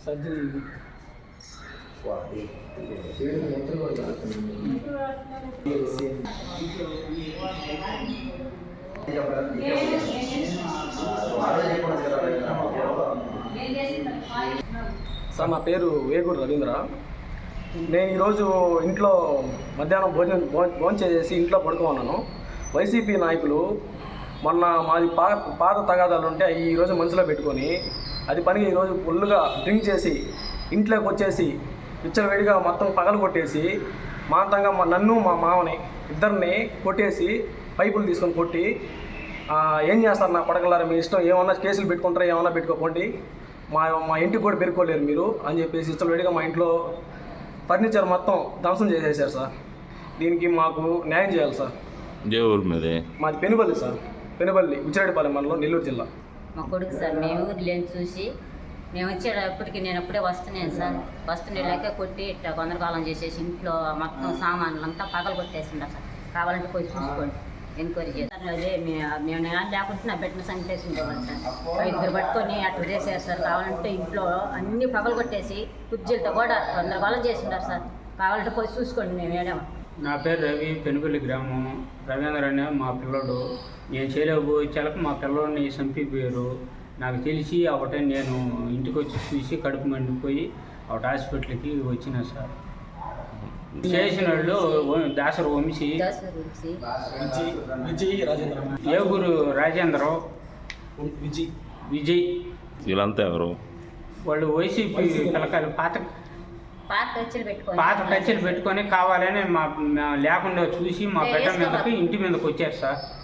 Surgery sir, నా పేరు వేగూరు రవీంద్ర. నేను ఈరోజు ఇంట్లో మధ్యాహ్నం భోజనం చేసేసి ఇంట్లో పడుకోన్నాను. వైసీపీ నాయకులు మొన్న మాది పాత తగాదాలు ఉంటే ఈరోజు మనసులో పెట్టుకొని అది పని ఈరోజు ఫుల్గా డ్రింక్ చేసి ఇంట్లోకి వచ్చేసి విచ్చలవేడిగా మొత్తం పగలు కొట్టేసి మాంతంగా నన్ను మా మామని ఇద్దరిని కొట్టేసి పైపులు తీసుకొని కొట్టి ఏం చేస్తారు నా కొడకలారా, మీ ఇష్టం, ఏమన్నా కేసులు పెట్టుకుంటారా, ఏమన్నా పెట్టుకోకండి, మా ఇంటికి కూడా పెరుక్కోలేరు మీరు అని చెప్పేసి విచ్చలవేడిగా మా ఇంట్లో ఫర్నిచర్ మొత్తం ధ్వంసం చేసేసారు సార్. దీనికి మాకు న్యాయం చేయాలి సార్. ఏ ఊరు మీది? మాది పెనుబల్లి సార్, పెనుబల్లి ఉచ్చిరెడ్డిపాలెం మండలం, నెల్లూరు జిల్లా. మా కొడుకు సార్, మేము ఊర్లేని చూసి మేము వచ్చేటప్పటికి నేను అప్పుడే వస్తున్నాను సార్. వస్తుండేలాకే కొట్టి ఇట్లా గందరగోళం చేసేసి ఇంట్లో మొత్తం సామాన్లంతా పగలు కొట్టేసిండ సార్. కావాలంటే పోయి చూసుకోండి, ఎంక్వైరీ చేస్తారు. అదే మేము నేను లేకుంటే నా పెట్టిన సంగతి ఉండేవాళ్ళు సార్. ఇద్దరు పట్టుకొని అట్లా చేశారు సార్. కావాలంటే ఇంట్లో అన్ని పగలు కొట్టేసి కుర్చీలతో కూడా గందరగోళం చేసిండారు సార్. కావాలంటే పోయి చూసుకోండి, మేము ఏడాము. నా పేరు రవి, పెనుపల్లి గ్రామం. రవీంద్ర అనే మా పిల్లడు. నేను చేయలేకపోయేలకు మా పిల్లడిని చంపిపోయారు. నాకు తెలిసి ఒకటే నేను ఇంటికి వచ్చి చూసి కడుపు మండిపోయి ఒకటి హాస్పిటల్కి వచ్చిన సార్. చేసిన వాళ్ళు దాసరు వంశీ, ఏగురు రాజేంద్రం, విజయ్. వీళ్ళంతా ఎవరు? వాళ్ళు వైసీపీ పిల్లకాయలు. పాత పాత కచ్చలు పెట్టుకొని కావాలని మా లేకుండా చూసి మా బిడ్డ మీదకి ఇంటి మీదకి వచ్చారు సార్.